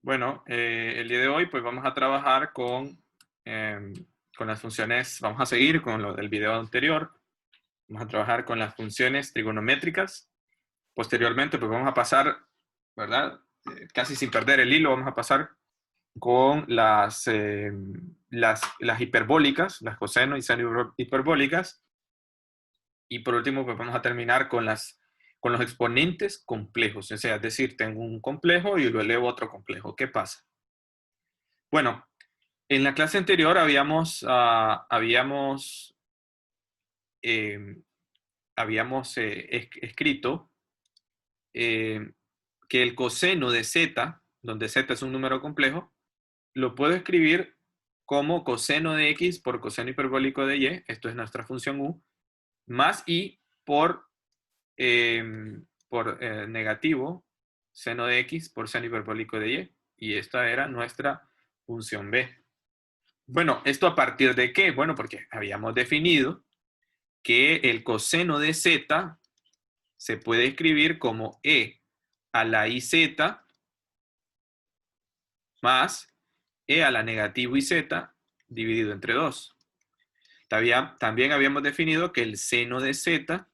Bueno, el día de hoy pues vamos a trabajar con las funciones, vamos a seguir con lo del video anterior, vamos a trabajar con las funciones trigonométricas. Posteriormente pues vamos a pasar, ¿verdad? Casi sin perder el hilo, vamos a pasar con las hiperbólicas, las coseno y seno hiperbólicas. Y por último pues vamos a terminar con los exponentes complejos, o sea, es decir, tengo un complejo y lo elevo a otro complejo. ¿Qué pasa? Bueno, en la clase anterior eh, habíamos escrito eh, que el coseno de z, donde z es un número complejo, lo puedo escribir como coseno de x por coseno hiperbólico de y, esto es nuestra función u, más i eh, por negativo seno de x por seno hiperbólico de y esta era nuestra función b. Bueno, ¿esto a partir de qué? Bueno, porque habíamos definido que el coseno de z se puede escribir como e a la iz más e a la negativo iz dividido entre 2. También habíamos definido que el seno de z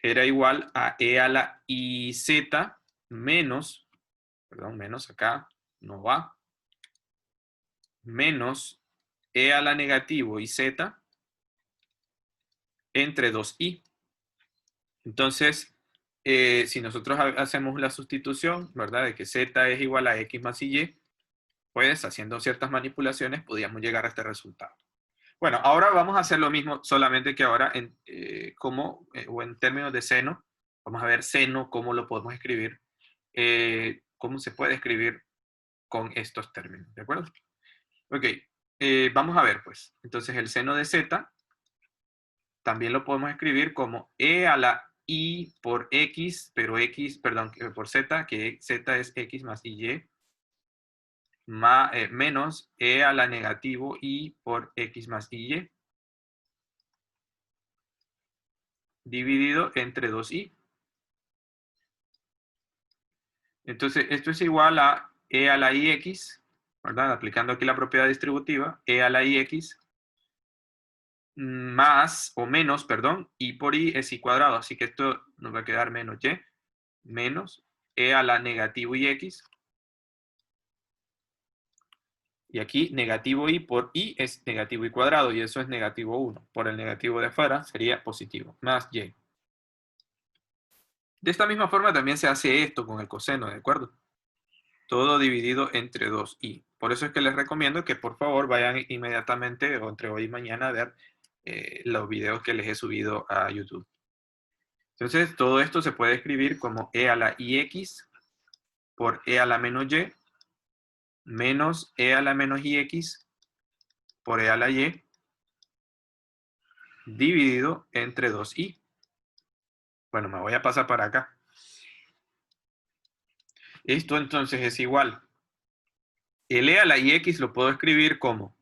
era igual a e a la iz menos, perdón, menos acá, no va, menos e a la negativo iz entre 2i. Entonces, si nosotros hacemos la sustitución, ¿verdad? De que z es igual a x más y, pues haciendo ciertas manipulaciones podríamos llegar a este resultado. Bueno, ahora vamos a hacer lo mismo, solamente que ahora o en términos de seno, vamos a ver seno, cómo lo podemos escribir, cómo se puede escribir con estos términos, ¿de acuerdo? Ok, vamos a ver pues. Entonces el seno de z también lo podemos escribir como e a la i por x, pero x, perdón, por z, que z es x más y, menos e a la negativo i por x más y, dividido entre 2i. Entonces, esto es igual a e a la ix, ¿verdad? Aplicando aquí la propiedad distributiva, e a la ix más, o menos, perdón, i por i es i cuadrado, así que esto nos va a quedar menos y, menos e a la negativo ix. Y aquí negativo i por i es negativo i cuadrado, y eso es negativo 1. Por el negativo de afuera sería positivo, más y. De esta misma forma también se hace esto con el coseno, ¿de acuerdo? Todo dividido entre 2i. Por eso es que les recomiendo que por favor vayan inmediatamente o entre hoy y mañana a ver los videos que les he subido a YouTube. Entonces, todo esto se puede escribir como e a la ix por e a la menos y menos e a la menos ix por e a la y dividido entre 2i. Bueno, me voy a pasar para acá. Esto entonces es igual. El e a la ix lo puedo escribir como,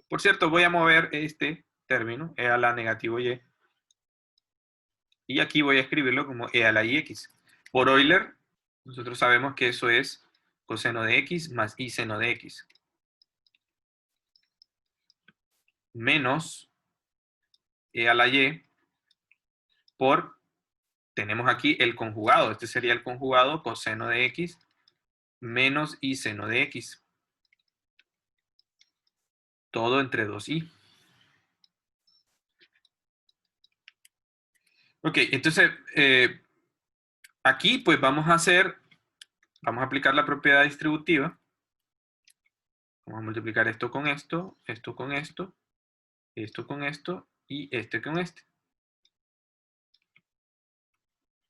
por cierto, voy a mover este término, e a la negativo y. Y aquí voy a escribirlo como e a la ix. Por Euler, nosotros sabemos que eso es coseno de x más i seno de x. Menos e a la y por, tenemos aquí el conjugado. Este sería el conjugado coseno de x menos i seno de x. Todo entre 2i. Ok, entonces aquí pues vamos a aplicar la propiedad distributiva. Vamos a multiplicar esto con esto, esto con esto, esto con esto y este con este.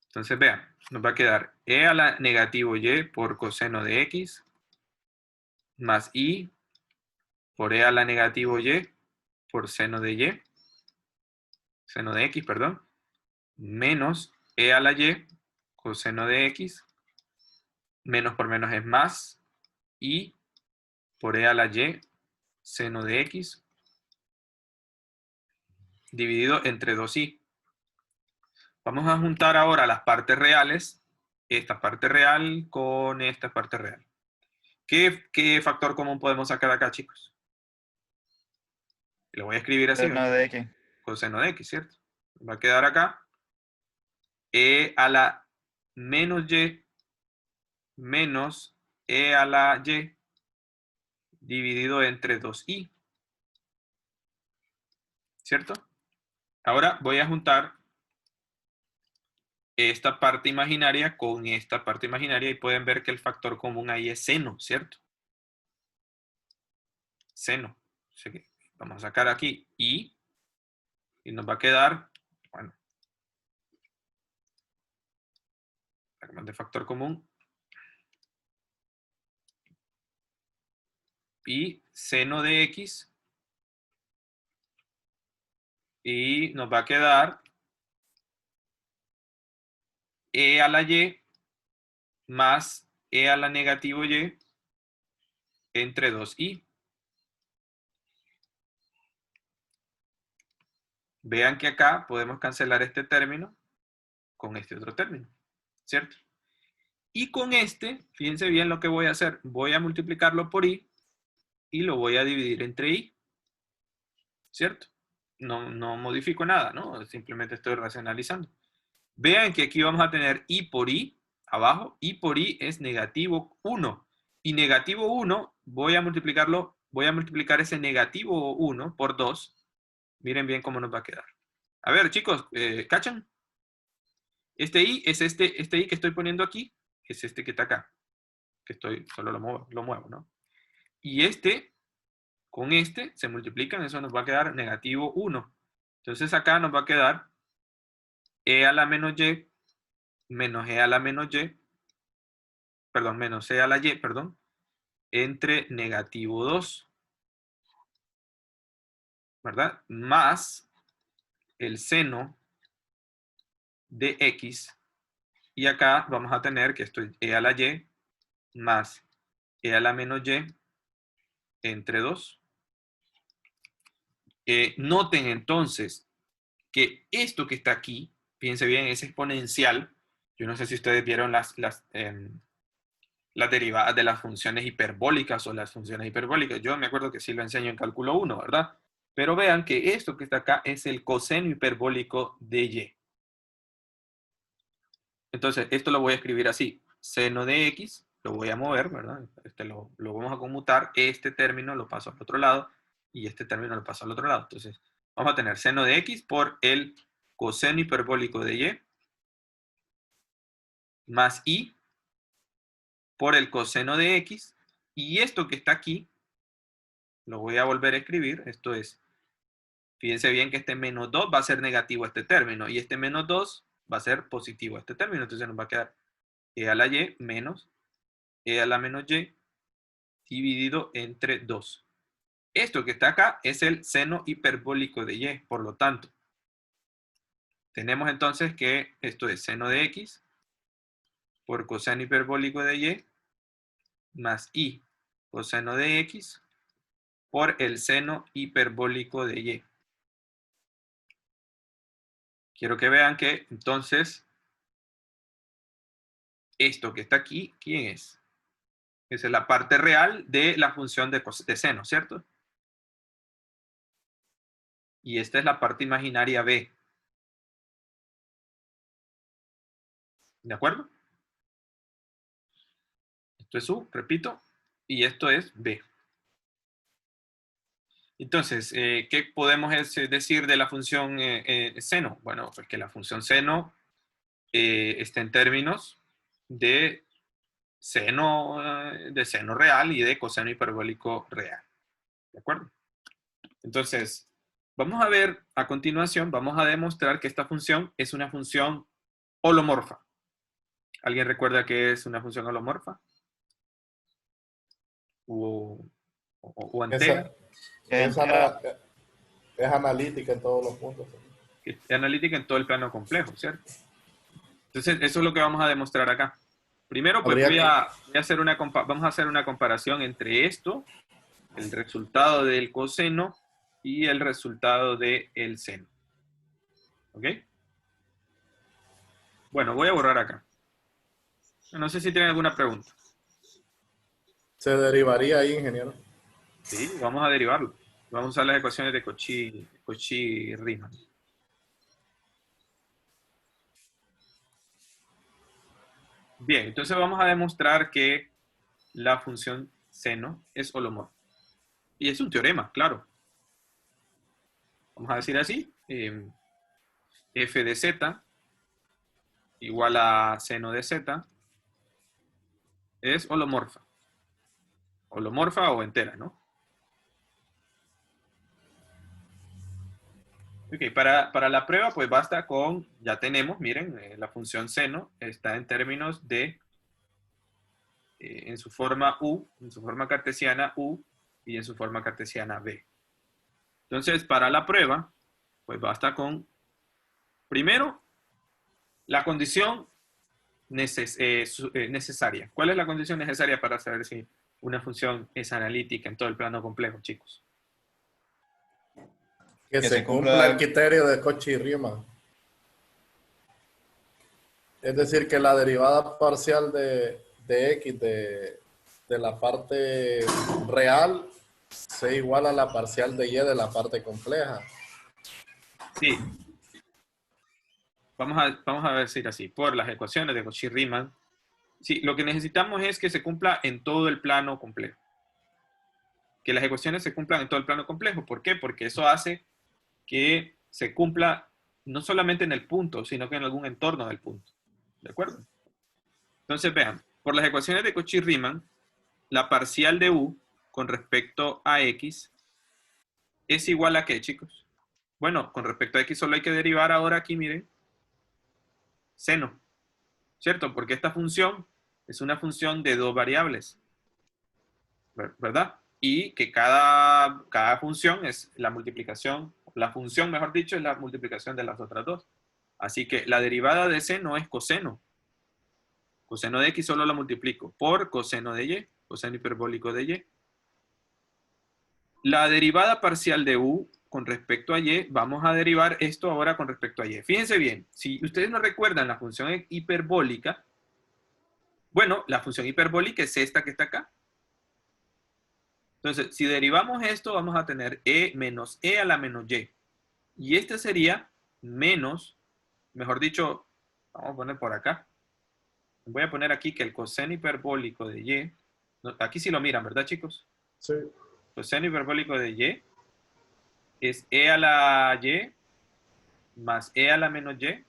Entonces vean, nos va a quedar e a la negativo y por coseno de x más i por e a la negativo y por seno de y, seno de x, perdón, menos e a la y coseno de x, menos por menos es más, i por e a la y seno de x dividido entre 2i. Vamos a juntar ahora las partes reales, esta parte real con esta parte real. ¿Qué factor común podemos sacar acá, chicos? Lo voy a escribir así, Seno de X. coseno de x, ¿cierto? Va a quedar acá e a la menos y menos e a la y dividido entre 2i, ¿cierto? Ahora voy a juntar esta parte imaginaria con esta parte imaginaria y pueden ver que el factor común ahí es seno, ¿cierto? Seno. Así que vamos a sacar aquí y nos va a quedar, bueno, sacamos de factor común y seno de x y nos va a quedar e a la y más e a la negativo y entre 2i. Vean que acá podemos cancelar este término con este otro término, ¿cierto? Y con este, fíjense bien lo que voy a hacer. Voy a multiplicarlo por i y lo voy a dividir entre i, ¿cierto? No modifico nada, ¿no? Simplemente estoy racionalizando. Vean que aquí vamos a tener i por i, abajo, i por i es negativo 1. Y negativo 1, voy a multiplicar ese negativo 1 por 2. Miren bien cómo nos va a quedar. A ver, chicos, ¿cachan? Este i es este i que estoy poniendo aquí, es este que está acá. Que solo lo muevo, ¿no? Y este, con este, se multiplican, eso nos va a quedar negativo 1. Entonces acá nos va a quedar e a la menos y menos e a la menos y, perdón, menos e a la y, perdón, entre negativo 2, ¿verdad? Más el seno de x. Y acá vamos a tener que esto es e a la y más e a la menos y entre 2. Noten entonces que esto que está aquí, fíjense bien, es exponencial. Yo no sé si ustedes vieron las derivadas de las funciones hiperbólicas o las funciones hiperbólicas. Yo me acuerdo que sí lo enseño en cálculo 1, ¿verdad? Pero vean que esto que está acá es el coseno hiperbólico de y. Entonces, esto lo voy a escribir así. Seno de x, lo voy a mover, ¿verdad? Lo vamos a conmutar. Este término lo paso al otro lado y este término lo paso al otro lado. Entonces, vamos a tener seno de x por el coseno hiperbólico de y más i por el coseno de x. Y esto que está aquí, lo voy a volver a escribir. Esto es, fíjense bien que este menos 2 va a ser negativo a este término y este menos 2 va a ser positivo a este término. Entonces nos va a quedar e a la y menos e a la menos y dividido entre 2. Esto que está acá es el seno hiperbólico de y. Por lo tanto, tenemos entonces que esto es seno de x por coseno hiperbólico de y más i coseno de x por el seno hiperbólico de y. Quiero que vean que entonces esto que está aquí, ¿quién es? Esa es la parte real de la función de seno, ¿cierto? Y esta es la parte imaginaria b. ¿De acuerdo? Esto es u, repito, y esto es b. Entonces, ¿qué podemos decir de la función seno? Bueno, pues que la función seno está en términos de seno real y de coseno hiperbólico real. ¿De acuerdo? Entonces, vamos a ver a continuación, vamos a demostrar que esta función es una función holomorfa. ¿Alguien recuerda qué es una función holomorfa? O entera. Entera. Es analítica en todos los puntos. Es analítica en todo el plano complejo, ¿cierto? Entonces, eso es lo que vamos a demostrar acá. Primero, pues Habría que, vamos a hacer una comparación entre esto, el resultado del coseno y el resultado del seno. ¿Ok? Bueno, voy a borrar acá. No sé si tienen alguna pregunta. Se derivaría ahí, ingeniero. Sí, vamos a derivarlo. Vamos a usar las ecuaciones de Cauchy-Riemann. Bien, entonces vamos a demostrar que la función seno es holomorfa. Y es un teorema, claro. Vamos a decir así. F de z igual a seno de z es holomorfa. Holomorfa o entera, ¿no? Ok, para la prueba pues basta con, ya tenemos, miren, la función seno está en términos de, en su forma u, en su forma cartesiana u y en su forma cartesiana v. Entonces, para la prueba, pues basta con, primero, la condición necesaria. ¿Cuál es la condición necesaria para saber si una función es analítica en todo el plano complejo, chicos? Que Que se se cumpla el cumpla. criterio de Cauchy-Riemann. Es decir, que la derivada parcial de x de la parte real sea igual a la parcial de y de la parte compleja. Sí. Vamos a decir así, por las ecuaciones de Cauchy-Riemann, sí, lo que necesitamos es que se cumpla en todo el plano complejo. Que las ecuaciones se cumplan en todo el plano complejo. ¿Por qué? Porque eso hace que se cumpla no solamente en el punto, sino que en algún entorno del punto. ¿De acuerdo? Entonces, vean, por las ecuaciones de Cauchy-Riemann, la parcial de u con respecto a x es igual a ¿qué, chicos? Bueno, con respecto a x solo hay que derivar ahora aquí, miren, seno, ¿cierto? Porque esta función es una función de dos variables, ¿verdad? Y que cada función es la multiplicación, la función, mejor dicho, es la multiplicación de las otras dos. Así que la derivada de seno es coseno. Coseno de x solo lo multiplico por coseno de y, coseno hiperbólico de y. La derivada parcial de u con respecto a y, vamos a derivar esto ahora con respecto a y. Fíjense bien, si ustedes no recuerdan la función hiperbólica, bueno, la función hiperbólica es esta que está acá. Entonces, si derivamos esto, vamos a tener e menos e a la menos y. Y este sería menos, mejor dicho, vamos a poner por acá. Voy a poner aquí que el coseno hiperbólico de y, aquí sí lo miran, ¿verdad, chicos? Sí. Coseno hiperbólico de y es e a la y más e a la menos y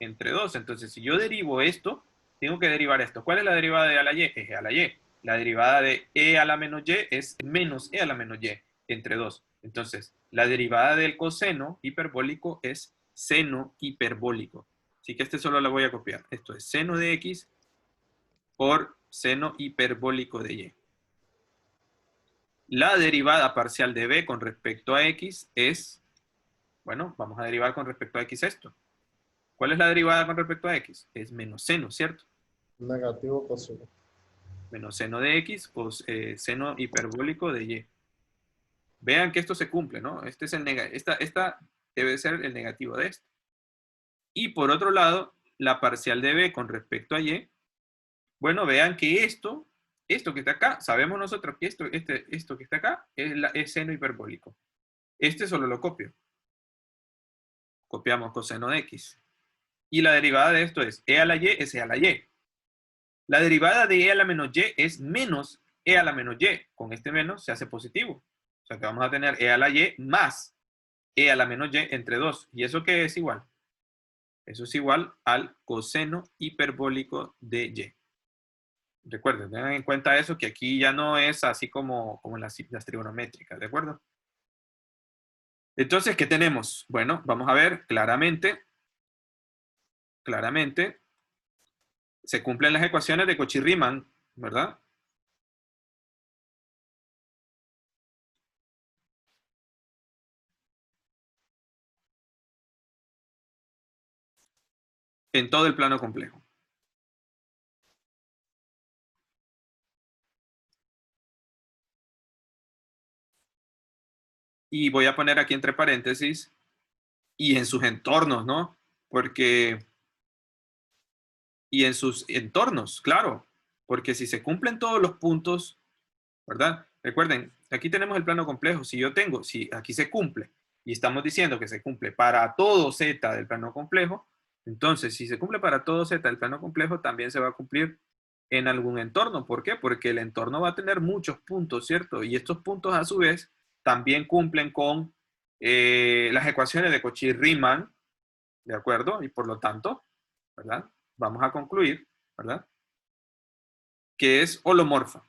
entre 2. Entonces, si yo derivo esto, tengo que derivar esto. ¿Cuál es la derivada de e a la y? Es e a la y. La derivada de e a la menos y es menos e a la menos y entre 2. Entonces, la derivada del coseno hiperbólico es seno hiperbólico. Así que este solo lo voy a copiar. Esto es seno de x por seno hiperbólico de y. La derivada parcial de b con respecto a x es, bueno, vamos a derivar con respecto a x esto. ¿Cuál es la derivada con respecto a x? Es menos seno, ¿cierto? Negativo positivo. Menos seno de x, pues seno hiperbólico de y. Vean que esto se cumple, ¿no? Este es esta debe ser el negativo de esto. Y por otro lado, la parcial de b con respecto a y, bueno, vean que esto que está acá, sabemos nosotros que esto que está acá es seno hiperbólico. Este solo lo copio. Copiamos coseno de x. Y la derivada de esto es e a la y es e a la y. La derivada de e a la menos y es menos e a la menos y. Con este menos se hace positivo. O sea que vamos a tener e a la y más e a la menos y entre 2. ¿Y eso qué es igual? Eso es igual al coseno hiperbólico de y. Recuerden, tengan en cuenta eso, que aquí ya no es así como las trigonométricas, ¿de acuerdo? Entonces, ¿qué tenemos? Bueno, vamos a ver claramente, se cumplen las ecuaciones de Cauchy-Riemann, ¿verdad? En todo el plano complejo. Y voy a poner aquí entre paréntesis, y en sus entornos, ¿no? Porque, y en sus entornos, claro. Porque si se cumplen todos los puntos, ¿verdad? Recuerden, aquí tenemos el plano complejo. Si aquí se cumple y estamos diciendo que se cumple para todo z del plano complejo, entonces si se cumple para todo z del plano complejo, también se va a cumplir en algún entorno. ¿Por qué? Porque el entorno va a tener muchos puntos, ¿cierto? Y estos puntos a su vez también cumplen con las ecuaciones de Cauchy-Riemann, ¿de acuerdo? Y por lo tanto, ¿verdad? Vamos a concluir, ¿verdad? Que es holomorfa.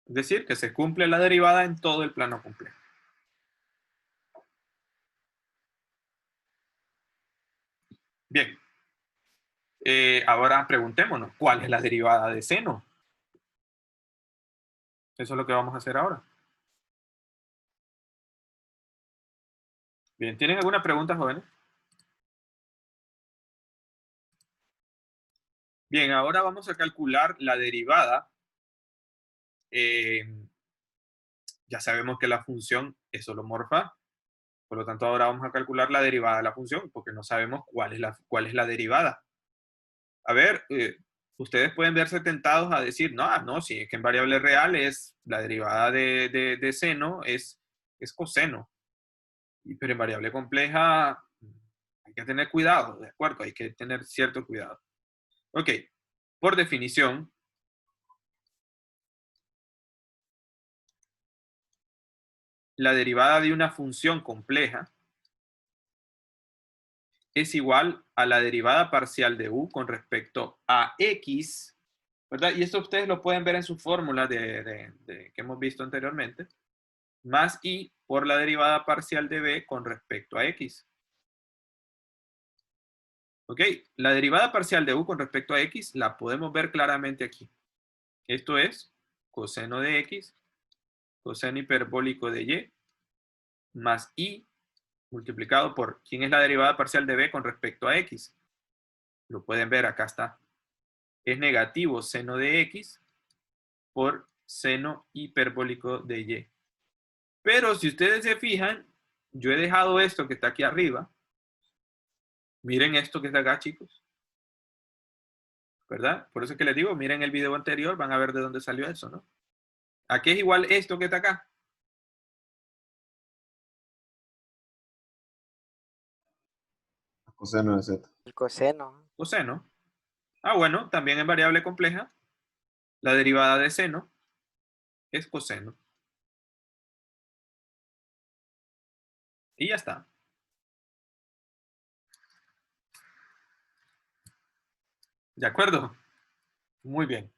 Es decir, que se cumple la derivada en todo el plano complejo. Bien. Ahora preguntémonos, ¿cuál es la derivada de seno? Eso es lo que vamos a hacer ahora. Bien, ¿tienen alguna pregunta, jóvenes? Bien, ahora vamos a calcular la derivada. Ya sabemos que la función es holomorfa, por lo tanto ahora vamos a calcular la derivada de la función, porque no sabemos cuál es la derivada. A ver, ustedes pueden verse tentados a decir, no, si es que en variable real es la derivada de seno es coseno. Pero en variable compleja hay que tener cuidado, ¿de acuerdo? Hay que tener cierto cuidado. Ok, por definición, la derivada de una función compleja es igual a la derivada parcial de u con respecto a x, ¿verdad? Y esto ustedes lo pueden ver en su fórmula que hemos visto anteriormente, más i por la derivada parcial de b con respecto a x. Ok, la derivada parcial de u con respecto a x la podemos ver claramente aquí. Esto es coseno de x, coseno hiperbólico de y, más i multiplicado por, ¿quién es la derivada parcial de b con respecto a x? Lo pueden ver, acá está. Es negativo seno de x por seno hiperbólico de y. Pero si ustedes se fijan, yo he dejado esto que está aquí arriba. Miren esto que está acá, chicos. ¿Verdad? Por eso es que les digo, miren el video anterior, van a ver de dónde salió eso, ¿no? ¿A qué es igual esto que está acá? Coseno de z. El coseno. Coseno. Ah, bueno, también en variable compleja, la derivada de seno es coseno. Y ya está. ¿De acuerdo? Muy bien.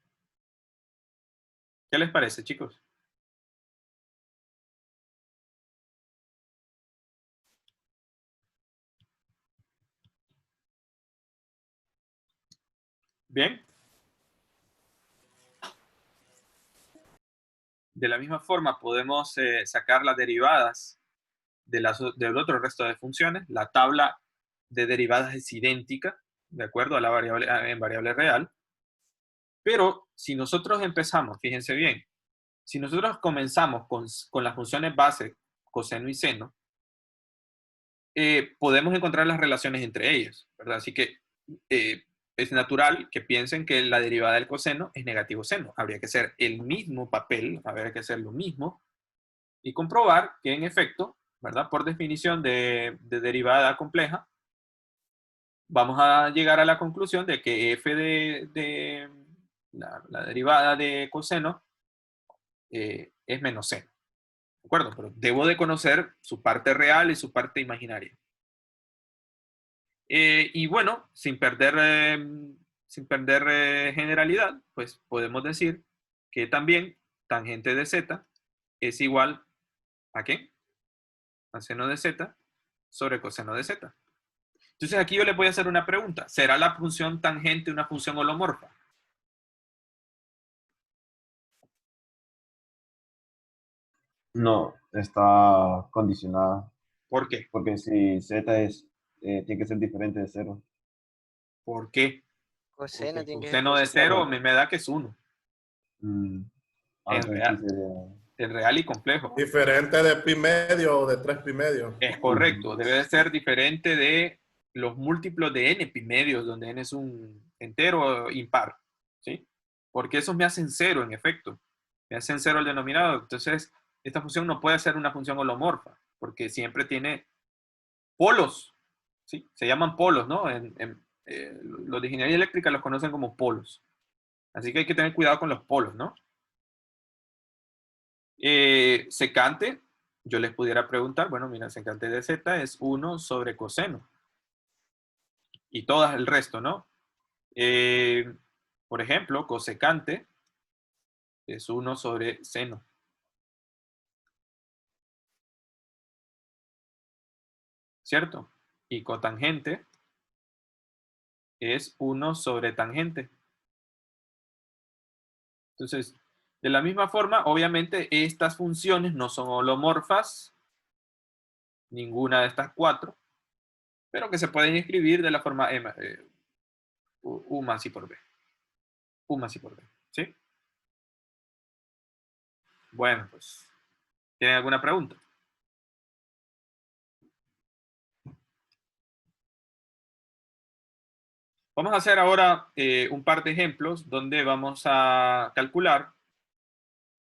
¿Qué les parece, chicos? Bien. De la misma forma, podemos sacar las derivadas del otro resto de funciones. La tabla de derivadas es idéntica, de acuerdo a la variable, en variable real. Pero si nosotros empezamos, fíjense bien, si nosotros comenzamos con las funciones base, coseno y seno, podemos encontrar las relaciones entre ellas, ¿verdad? Así que es natural que piensen que la derivada del coseno es negativo seno. Habría que hacer el mismo papel, habría que hacer lo mismo y comprobar que en efecto, ¿verdad? Por definición de derivada compleja, vamos a llegar a la conclusión de que f de la derivada de coseno es menos seno. ¿De acuerdo? Pero debo de conocer su parte real y su parte imaginaria. Y bueno, sin perder generalidad, pues podemos decir que también tangente de z es igual ¿a qué? A seno de z sobre coseno de z. Entonces aquí yo les voy a hacer una pregunta. ¿Será la función tangente una función holomorfa? No, está condicionada. ¿Por qué? Porque si z tiene que ser diferente de 0. ¿Por qué? Coseno Porque tiene que ser coseno de coseno. 0 me da que es 1. Mm. En Entonces real. sí sería... el real y complejo. Diferente de pi medio o de 3 pi medio. Es correcto, debe de ser diferente de los múltiplos de n pi medios, donde n es un entero impar, ¿sí? Porque esos me hacen cero, en efecto. Me hacen cero el denominador. Entonces, esta función no puede ser una función holomorfa, porque siempre tiene polos, ¿sí? Se llaman polos, ¿no? Los de ingeniería eléctrica los conocen como polos. Así que hay que tener cuidado con los polos, ¿no? Secante, yo les pudiera preguntar, bueno, mira, secante de z es 1 sobre coseno. Y todas el resto, ¿no? Por ejemplo, cosecante es 1 sobre seno. ¿Cierto? Y cotangente es 1 sobre tangente. Entonces, de la misma forma, obviamente, estas funciones no son holomorfas, ninguna de estas cuatro, pero que se pueden escribir de la forma U más I por B. U más I por B, ¿sí? Bueno, pues, ¿tienen alguna pregunta? Vamos a hacer ahora un par de ejemplos donde vamos a calcular